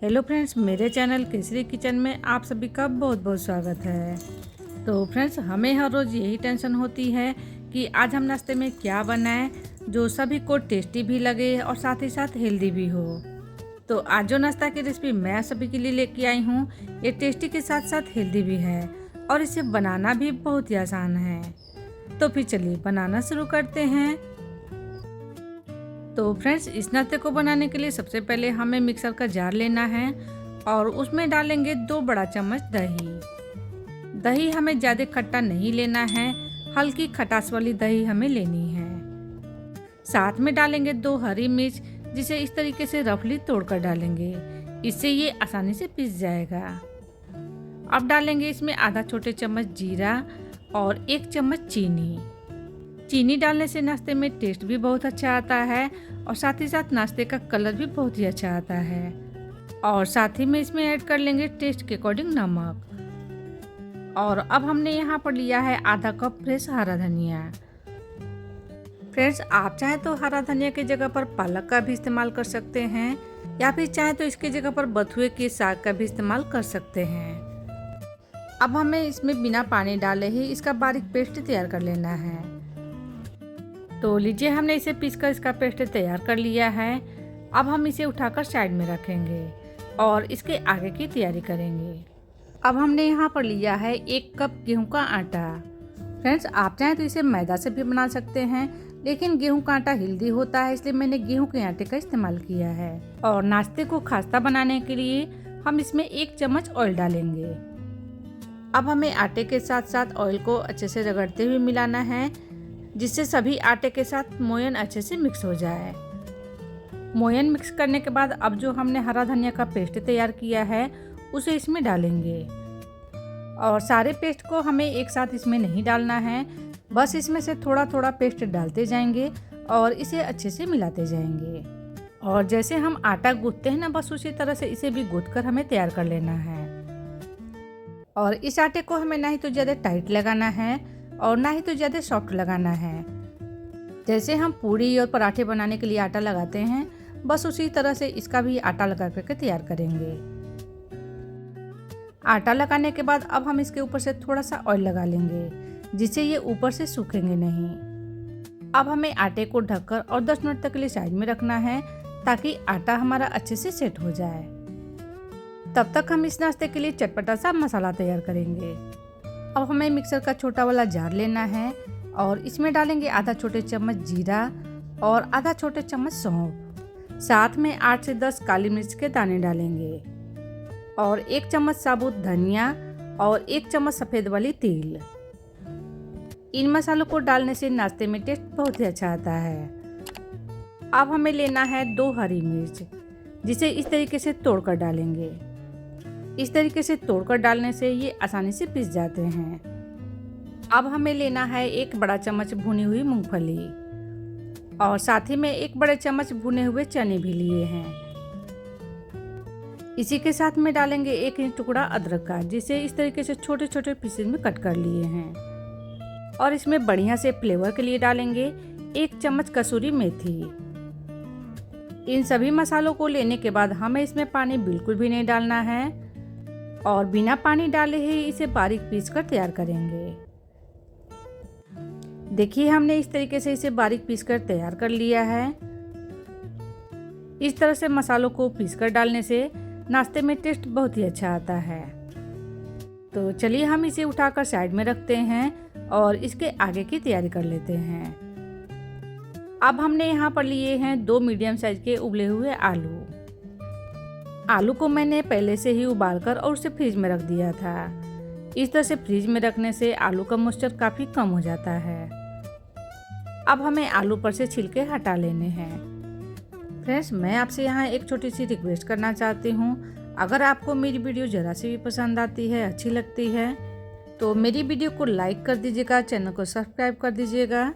Hello friends, मेरे channel Kesari kitchen में आप सभी का बहुत बहुत स्वागत है। तो फ्रेंड्स, हमें हर रोज़ यही टेंशन होती है कि आज हम नाश्ते में क्या बनाएं जो सभी को टेस्टी भी लगे और साथ ही साथ हेल्दी भी हो। तो आज जो नाश्ता की रेसिपी मैं सभी के लिए लेके आई हूँ, ये टेस्टी के साथ साथ हेल्दी भी है और इसे बनाना भी बहुत ही आसान है। तो फिर चलिए बनाना शुरू करते हैं। तो फ्रेंड्स, इस नाश्ते को बनाने के लिए सबसे पहले हमें मिक्सर का जार लेना है और उसमें डालेंगे 2 बड़ा चम्मच दही। दही हमें ज़्यादा खट्टा नहीं लेना है, हल्की खटास वाली दही हमें लेनी है। साथ में डालेंगे 2 हरी मिर्च, जिसे इस तरीके से रफली तोड़कर डालेंगे, इससे ये आसानी से पिस जाएगा। अब डालेंगे इसमें आधा छोटे चम्मच जीरा और 1 चम्मच चीनी। चीनी डालने से नाश्ते में टेस्ट भी बहुत अच्छा आता है और साथ ही साथ नाश्ते का कलर भी बहुत ही अच्छा आता है। और साथ ही में इसमें ऐड कर लेंगे टेस्ट के अकॉर्डिंग नमक। और अब हमने यहाँ पर लिया है आधा कप फ्रेश हरा धनिया। फ्रेंड्स, आप चाहे तो हरा धनिया की जगह पर पालक का भी इस्तेमाल कर सकते हैं या फिर चाहे तो इसकी जगह पर बथुए के साग का भी इस्तेमाल कर सकते हैं। अब हमें इसमें बिना पानी डाले ही इसका बारीक पेस्ट तैयार कर लेना है। तो लीजिए, हमने इसे पीसकर इसका पेस्ट तैयार कर लिया है। अब हम इसे उठाकर साइड में रखेंगे और इसके आगे की तैयारी करेंगे। अब हमने यहाँ पर लिया है 1 कप गेहूं का आटा। फ्रेंड्स, आप चाहें तो इसे मैदा से भी बना सकते हैं, लेकिन गेहूं का आटा हेल्दी होता है, इसलिए मैंने गेहूं के आटे का इस्तेमाल किया है। और नाश्ते को खास्ता बनाने के लिए हम इसमें 1 चम्मच ऑयल डालेंगे। अब हमें आटे के साथ साथ ऑयल को अच्छे से रगड़ते हुए मिलाना है, जिससे सभी आटे के साथ मोयन अच्छे से मिक्स हो जाए। मोयन मिक्स करने के बाद अब जो हमने हरा धनिया का पेस्ट तैयार किया है उसे इसमें डालेंगे। और सारे पेस्ट को हमें एक साथ इसमें नहीं डालना है, बस इसमें से थोड़ा थोड़ा पेस्ट डालते जाएंगे और इसे अच्छे से मिलाते जाएंगे। और जैसे हम आटा गूंथते हैं ना, बस उसी तरह से इसे भी गूंथ कर हमें तैयार कर लेना है। और इस आटे को हमें ना ही तो ज़्यादा टाइट लगाना है और ना ही तो ज़्यादा सॉफ्ट लगाना है। जैसे हम पूड़ी और पराठे बनाने के लिए आटा लगाते हैं, बस उसी तरह से इसका भी आटा लगा करके तैयार करेंगे। आटा लगाने के बाद अब हम इसके ऊपर से थोड़ा सा ऑयल लगा लेंगे, जिससे ये ऊपर से सूखेंगे नहीं। अब हमें आटे को ढककर और 10 मिनट तक के लिए साइड में रखना है, ताकि आटा हमारा अच्छे से सेट हो जाए। तब तक हम इस नाश्ते के लिए चटपटा सा मसाला तैयार करेंगे। अब हमें मिक्सर का छोटा वाला जार लेना है और इसमें डालेंगे आधा छोटे चम्मच जीरा और आधा छोटे चम्मच सौंफ। साथ में 8 से 10 काली मिर्च के दाने डालेंगे और 1 चम्मच साबुत धनिया और 1 चम्मच सफ़ेद वाली तिल। इन मसालों को डालने से नाश्ते में टेस्ट बहुत ही अच्छा आता है। अब हमें लेना है 2 हरी मिर्च, जिसे इस तरीके से तोड़कर डालेंगे। इस तरीके से तोड़कर डालने से ये आसानी से पिस जाते हैं। अब हमें लेना है 1 बड़ा चम्मच भुनी हुई मूंगफली और साथ ही में 1 बड़े चम्मच भुने हुए चने भी लिए हैं। इसी के साथ में डालेंगे 1 इंच टुकड़ा अदरक का, जिसे इस तरीके से छोटे छोटे पीसेस में कट कर लिए हैं। और इसमें बढ़िया से फ्लेवर के लिए डालेंगे 1 चम्मच कसूरी मेथी। इन सभी मसालों को लेने के बाद हमें इसमें पानी बिल्कुल भी नहीं डालना है और बिना पानी डाले ही इसे बारीक पीस कर तैयार करेंगे। देखिए, हमने इस तरीके से इसे बारीक पीस कर तैयार कर लिया है। इस तरह से मसालों को पीस कर डालने से नाश्ते में टेस्ट बहुत ही अच्छा आता है। तो चलिए, हम इसे उठाकर साइड में रखते हैं और इसके आगे की तैयारी कर लेते हैं। अब हमने यहाँ पर लिए हैं 2 मीडियम साइज के उबले हुए आलू। आलू को मैंने पहले से ही उबालकर और उसे फ्रिज में रख दिया था। इस तरह से फ्रिज में रखने से आलू का मॉइस्चर काफ़ी कम हो जाता है। अब हमें आलू पर से छिलके हटा लेने हैं। फ्रेंड्स, मैं आपसे यहाँ एक छोटी सी रिक्वेस्ट करना चाहती हूँ। अगर आपको मेरी वीडियो ज़रा सी भी पसंद आती है, अच्छी लगती है, तो मेरी वीडियो को लाइक कर दीजिएगा, चैनल को सब्सक्राइब कर दीजिएगा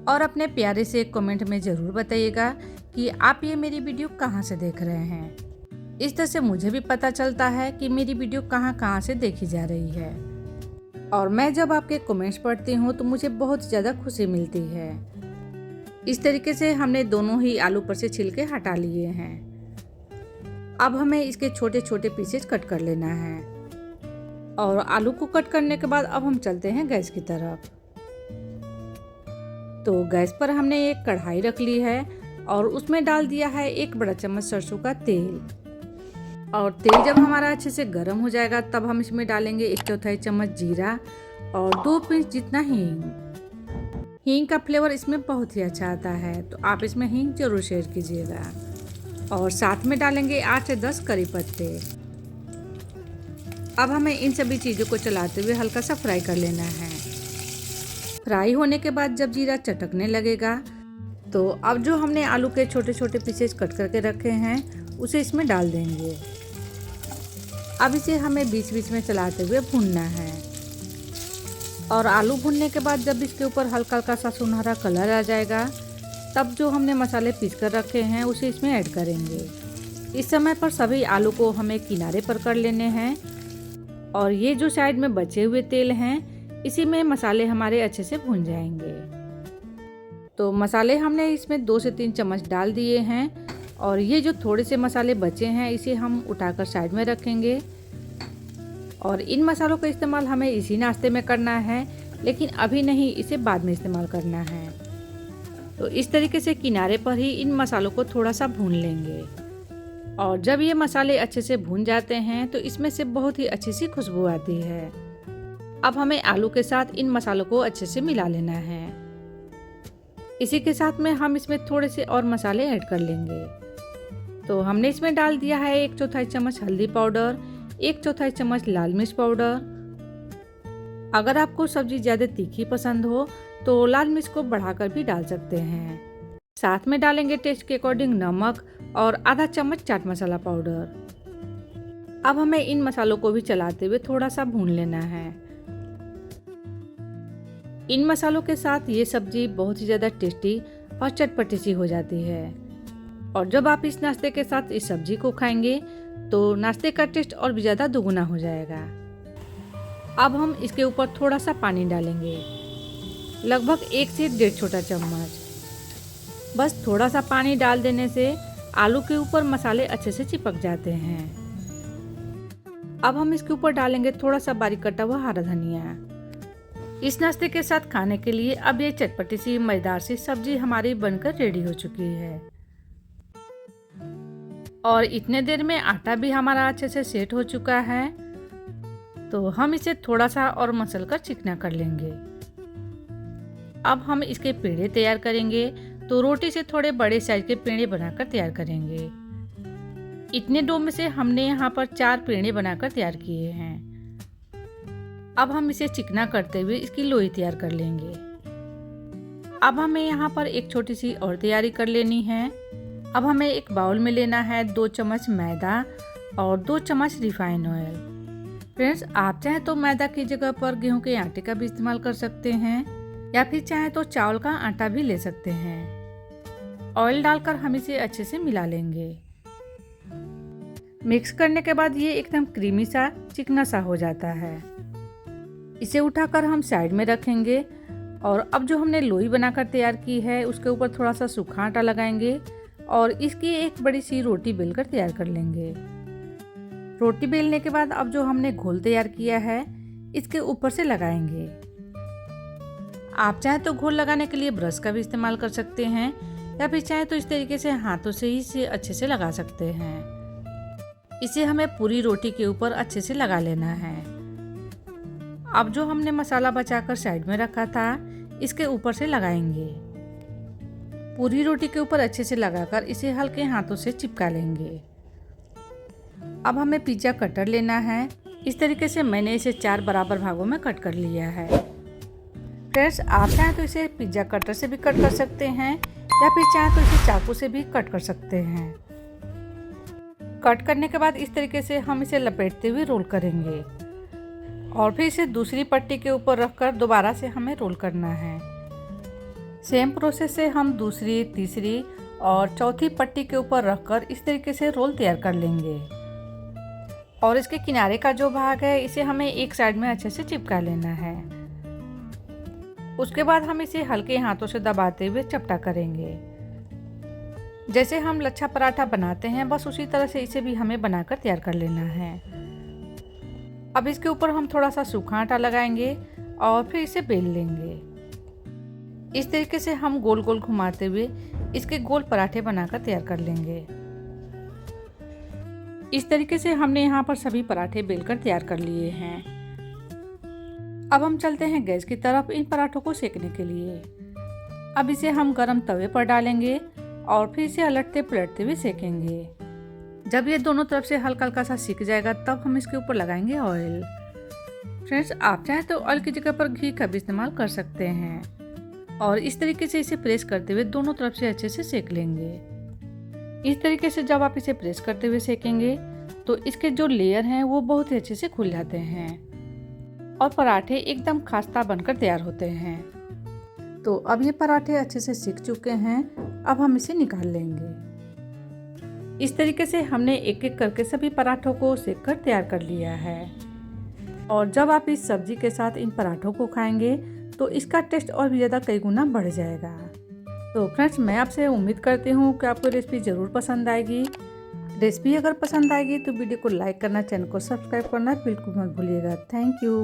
और अपने प्यारे से कमेंट में ज़रूर बताइएगा कि आप ये मेरी वीडियो कहाँ से देख रहे हैं। इस तरह से मुझे भी पता चलता है कि मेरी वीडियो कहाँ कहाँ से देखी जा रही है। और मैं जब आपके कमेंट्स पढ़ती हूँ तो मुझे बहुत ज़्यादा खुशी मिलती है। इस तरीके से हमने दोनों ही आलू पर से छिलके हटा लिए हैं। अब हमें इसके छोटे छोटे पीसेस कट कर लेना है। और आलू को कट करने के बाद अब हम चलते हैं गैस की तरफ। तो गैस पर हमने एक कढ़ाई रख ली है और उसमें डाल दिया है 1 बड़ा चम्मच सरसों का तेल। और तेल जब हमारा अच्छे से गर्म हो जाएगा तब हम इसमें डालेंगे 1/4 चम्मच जीरा और 2 पिंच जितना हींग। हींग का फ्लेवर इसमें बहुत ही अच्छा आता है, तो आप इसमें हींग जरूर शेयर कीजिएगा। और साथ में डालेंगे 8 से 10 करी पत्ते। अब हमें इन सभी चीज़ों को चलाते हुए हल्का सा फ्राई कर लेना है। फ्राई होने के बाद जब जीरा चटकने लगेगा तो अब जो हमने आलू के छोटे छोटे पीसेस कट करके रखे हैं उसे इसमें डाल देंगे। अब इसे हमें बीच बीच में चलाते हुए भूनना है। और आलू भूनने के बाद जब इसके ऊपर हल्का हल्का सा सुनहरा कलर आ जाएगा तब जो हमने मसाले पीस कर रखे हैं उसे इसमें ऐड करेंगे। इस समय पर सभी आलू को हमें किनारे पर कर लेने हैं और ये जो साइड में बचे हुए तेल हैं इसी में मसाले हमारे अच्छे से भून जाएंगे। तो मसाले हमने इसमें 2 से 3 चम्मच डाल दिए हैं और ये जो थोड़े से मसाले बचे हैं इसे हम उठाकर साइड में रखेंगे। और इन मसालों का इस्तेमाल हमें इसी नाश्ते में करना है, लेकिन अभी नहीं, इसे बाद में इस्तेमाल करना है। तो इस तरीके से किनारे पर ही इन मसालों को थोड़ा सा भून लेंगे। और जब ये मसाले अच्छे से भून जाते हैं तो इसमें से बहुत ही अच्छी सी खुशबू आती है। अब हमें आलू के साथ इन मसालों को अच्छे से मिला लेना है। इसी के साथ में हम इसमें थोड़े से और मसाले ऐड कर लेंगे। तो हमने इसमें डाल दिया है 1/4 चम्मच हल्दी पाउडर, 1/4 चम्मच लाल मिर्च पाउडर। अगर आपको सब्जी ज़्यादा तीखी पसंद हो तो लाल मिर्च को बढ़ाकर भी डाल सकते हैं। साथ में डालेंगे टेस्ट के अकॉर्डिंग नमक और आधा चम्मच चाट मसाला पाउडर। अब हमें इन मसालों को भी चलाते हुए थोड़ा सा भून लेना है। इन मसालों के साथ ये सब्जी बहुत ही ज़्यादा टेस्टी और चटपटी सी हो जाती है। और जब आप इस नाश्ते के साथ इस सब्जी को खाएंगे तो नाश्ते का टेस्ट और भी ज़्यादा दुगुना हो जाएगा। अब हम इसके ऊपर थोड़ा सा पानी डालेंगे, लगभग 1 से 1.5 छोटा चम्मच। बस थोड़ा सा पानी डाल देने से आलू के ऊपर मसाले अच्छे से चिपक जाते हैं। अब हम इसके ऊपर डालेंगे थोड़ा सा बारीक कटा हुआ हरा धनिया। इस नाश्ते के साथ खाने के लिए अब ये चटपटी सी मजेदार सी सब्जी हमारी बनकर रेडी हो चुकी है। और इतने देर में आटा भी हमारा अच्छे से सेट हो चुका है। तो हम इसे थोड़ा सा और मसल कर चिकना कर लेंगे। अब हम इसके पेड़े तैयार करेंगे। तो रोटी से थोड़े बड़े साइज के पेड़े बनाकर तैयार करेंगे। इतने डो में से हमने यहाँ पर 4 पेड़े बनाकर तैयार किए हैं। अब हम इसे चिकना करते हुए इसकी लोई तैयार कर लेंगे। अब हमें यहाँ पर एक छोटी सी और तैयारी कर लेनी है। अब हमें एक बाउल में लेना है 2 चम्मच मैदा और 2 चम्मच रिफाइन ऑयल। फ्रेंड्स, आप चाहें तो मैदा की जगह पर गेहूं के आटे का भी इस्तेमाल कर सकते हैं या फिर चाहें तो चावल का आटा भी ले सकते हैं। ऑयल डालकर हम इसे अच्छे से मिला लेंगे। मिक्स करने के बाद ये एकदम क्रीमी सा चिकना सा हो जाता है। इसे उठाकर हम साइड में रखेंगे। और अब जो हमने लोई बनाकर तैयार की है उसके ऊपर थोड़ा सा सूखा आटा लगाएंगे और इसकी एक बड़ी सी रोटी बेलकर तैयार कर लेंगे। रोटी बेलने के बाद अब जो हमने घोल तैयार किया है इसके ऊपर से लगाएंगे। आप चाहे तो घोल लगाने के लिए ब्रश का भी इस्तेमाल कर सकते हैं या फिर चाहे तो इस तरीके से हाथों से ही इसे अच्छे से लगा सकते हैं। इसे हमें पूरी रोटी के ऊपर अच्छे से लगा लेना है। अब जो हमने मसाला बचाकर साइड में रखा था इसके ऊपर से लगाएंगे। पूरी रोटी के ऊपर अच्छे से लगाकर इसे हल्के हाथों से चिपका लेंगे। अब हमें पिज्जा कटर लेना है। इस तरीके से मैंने इसे 4 बराबर भागों में कट कर लिया है। फ्रेंड्स, आप चाहें तो इसे पिज्जा कटर से भी कट कर सकते हैं या फिर चाहें तो इसे चाकू से भी कट कर सकते हैं। कट करने के बाद इस तरीके से हम इसे लपेटते हुए रोल करेंगे और फिर इसे दूसरी पट्टी के ऊपर रखकर दोबारा से हमें रोल करना है। सेम प्रोसेस से हम दूसरी, तीसरी और चौथी पट्टी के ऊपर रखकर इस तरीके से रोल तैयार कर लेंगे। और इसके किनारे का जो भाग है इसे हमें एक साइड में अच्छे से चिपका लेना है। उसके बाद हम इसे हल्के हाथों से दबाते हुए चपटा करेंगे। जैसे हम लच्छा पराठा बनाते हैं बस उसी तरह से इसे भी हमें बनाकर तैयार कर लेना है। अब इसके ऊपर हम थोड़ा सा सूखा आटा लगाएंगे और फिर इसे बेल लेंगे। इस तरीके से हम गोल गोल घुमाते हुए इसके गोल पराठे बनाकर तैयार कर लेंगे। इस तरीके से हमने यहाँ पर सभी पराठे बेलकर तैयार कर लिए हैं। अब हम चलते हैं गैस की तरफ इन पराठों को सेकने के लिए। अब इसे हम गरम तवे पर डालेंगे और फिर इसे उलटते पलटते हुए सेकेंगे। जब ये दोनों तरफ से हल्का हल्का सा सिक जाएगा तब हम इसके ऊपर लगाएंगे ऑयल। फ्रेंड्स, आप चाहें तो ऑयल की जगह पर घी का भी इस्तेमाल कर सकते हैं। और इस तरीके से इसे प्रेस करते हुए दोनों तरफ से अच्छे से सेक लेंगे। इस तरीके से जब आप इसे प्रेस करते हुए सेकेंगे तो इसके जो लेयर हैं वो बहुत ही अच्छे से खुल जाते हैं और पराठे एकदम खस्ता बनकर तैयार होते हैं। तो अब ये पराठे अच्छे से सिक चुके हैं। अब हम इसे निकाल लेंगे। इस तरीके से हमने एक एक करके सभी पराठों को सेक कर तैयार कर लिया है। और जब आप इस सब्जी के साथ इन पराठों को खाएंगे तो इसका टेस्ट और भी ज़्यादा कई गुना बढ़ जाएगा। तो फ्रेंड्स, मैं आपसे उम्मीद करती हूँ कि आपको रेसिपी ज़रूर पसंद आएगी। रेसिपी अगर पसंद आएगी तो वीडियो को लाइक करना, चैनल को सब्सक्राइब करना बिल्कुल मत भूलिएगा। Thank you.